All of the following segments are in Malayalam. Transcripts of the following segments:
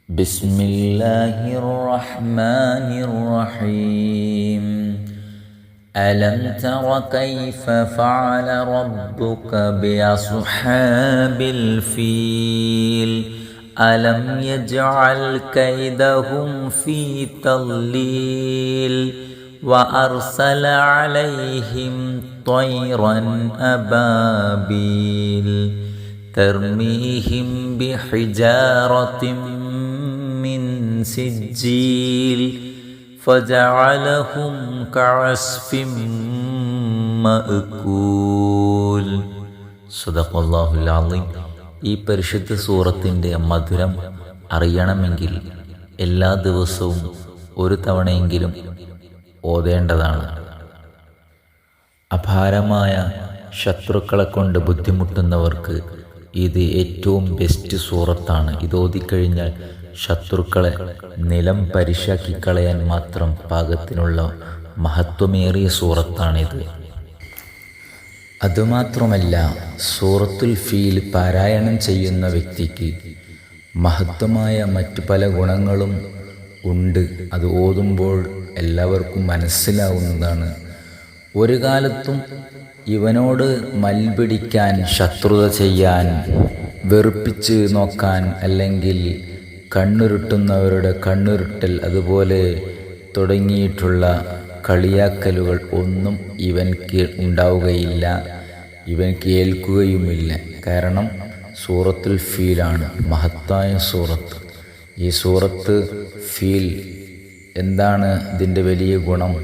بسم الله الرحمن الرحيم. ألم تر كيف فعل ربك بأصحاب الفيل ألم يجعل كيدهم في تضليل وأرسل عليهم طيرا أبابيل ترميهم بحجارة من سجيل فجعلهم كعصف مأكول. സദഖല്ലാഹുൽ അളീം. ഈ പരിശുദ്ധ സൂറത്തിൻ്റെ മധുരം അറിയണമെങ്കിൽ എല്ലാ ദിവസവും ഒരു തവണയെങ്കിലും ഓതേണ്ടതാണ്. അപാരമായ ശത്രുക്കളെ കൊണ്ട് ബുദ്ധിമുട്ടുന്നവർക്ക് ഇത് ഏറ്റവും ബെസ്റ്റ് സൂറത്താണ്. ഇത് ഓതിക്കഴിഞ്ഞാൽ ശത്രുക്കളെ നിലം പരിശാക്കി കളയാൻ മാത്രം പാകത്തിനുള്ള മഹത്വമേറിയ സൂറത്താണിത്. അതുമാത്രമല്ല, സൂറത്തുൽ ഫീൽ പാരായണം ചെയ്യുന്ന വ്യക്തിക്ക് മഹത്വമായ മറ്റു പല ഗുണങ്ങളും ഉണ്ട്. അത് ഓതുമ്പോൾ എല്ലാവർക്കും മനസ്സിലാവുന്നതാണ്. ഒരു കാലത്തും ഇവനോട് മൽപിടിക്കാൻ, ശത്രുത ചെയ്യാൻ, വെറുപ്പിച്ച് നോക്കാൻ, അല്ലെങ്കിൽ കണ്ണുരുട്ടുന്നവരുടെ കണ്ണുരുട്ടൽ, അതുപോലെ തുടങ്ങിയിട്ടുള്ള കളിയാക്കലുകൾ ഒന്നും ഇവൻക്ക് ഉണ്ടാവുകയില്ല, ഇവൻ കേൾക്കുകയുമില്ല. കാരണം സൂറത്തുൽ ഫീലാണ് മഹത്തായ സൂറത്ത്. ഈ സൂറത്ത് ഫീൽ എന്താണ് ഇതിൻ്റെ വലിയ ഗുണം?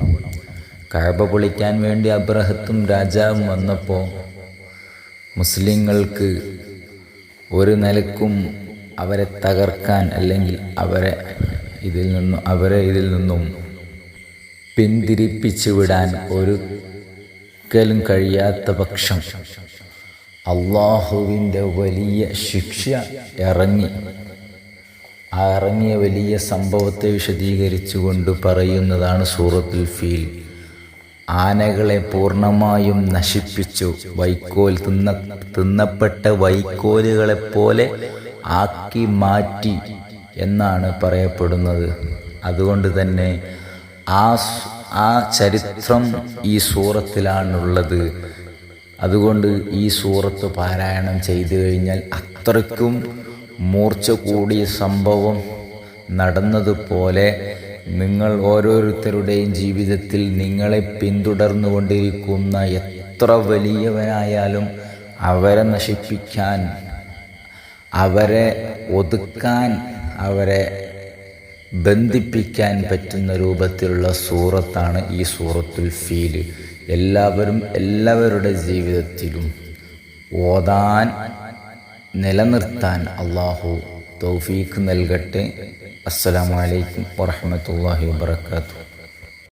കഅബ പൊളിക്കാൻ വേണ്ടി അബ്രഹത്തും രാജാവും വന്നപ്പോൾ മുസ്ലിങ്ങൾക്ക് ഒരു നിലക്കും അവരെ തകർക്കാൻ, അല്ലെങ്കിൽ അവരെ ഇതിൽ നിന്നും പിന്തിരിപ്പിച്ചു വിടാൻ ഒരിക്കലും കഴിയാത്ത പക്ഷം അള്ളാഹുവിൻ്റെ വലിയ ശിക്ഷ ഇറങ്ങിയ വലിയ സംഭവത്തെ വിശദീകരിച്ചുകൊണ്ട് പറയുന്നതാണ് സൂറത്തുൽ ഫീൽ. ആനകളെ പൂർണ്ണമായും നശിപ്പിച്ചു, വൈക്കോൽ തിന്നപ്പെട്ട വൈക്കോലുകളെപ്പോലെ ആക്കി മാറ്റി എന്നാണ് പറയപ്പെടുന്നത്. അതുകൊണ്ട് തന്നെ ആ ചരിത്രം ഈ സൂറത്തിലാണുള്ളത്. അതുകൊണ്ട് ഈ സൂറത്ത് പാരായണം ചെയ്തു കഴിഞ്ഞാൽ അത്രയ്ക്കും മൂർച്ച കൂടിയ സംഭവം നടന്നതുപോലെ നിങ്ങൾ ഓരോരുത്തരുടെയും ജീവിതത്തിൽ നിങ്ങളെ പിന്തുടർന്നുകൊണ്ടിരിക്കുന്ന എത്ര വലിയവനായാലും അവരെ നശിപ്പിക്കാൻ, അവരെ ഒതുക്കാൻ, അവരെ ബന്ധിപ്പിക്കാൻ പറ്റുന്ന രൂപത്തിലുള്ള സൂറത്താണ് ഈ സൂറത്തുൽ ഫീൽ. എല്ലാവരുടെ ജീവിതത്തിലും ഓതാൻ, നിലനിർത്താൻ അല്ലാഹു തൗഫീഖ് നൽകട്ടെ. അസ്സലാമു അലൈക്കും വറഹ്മത്തുള്ളാഹി വബറകാതുഹു.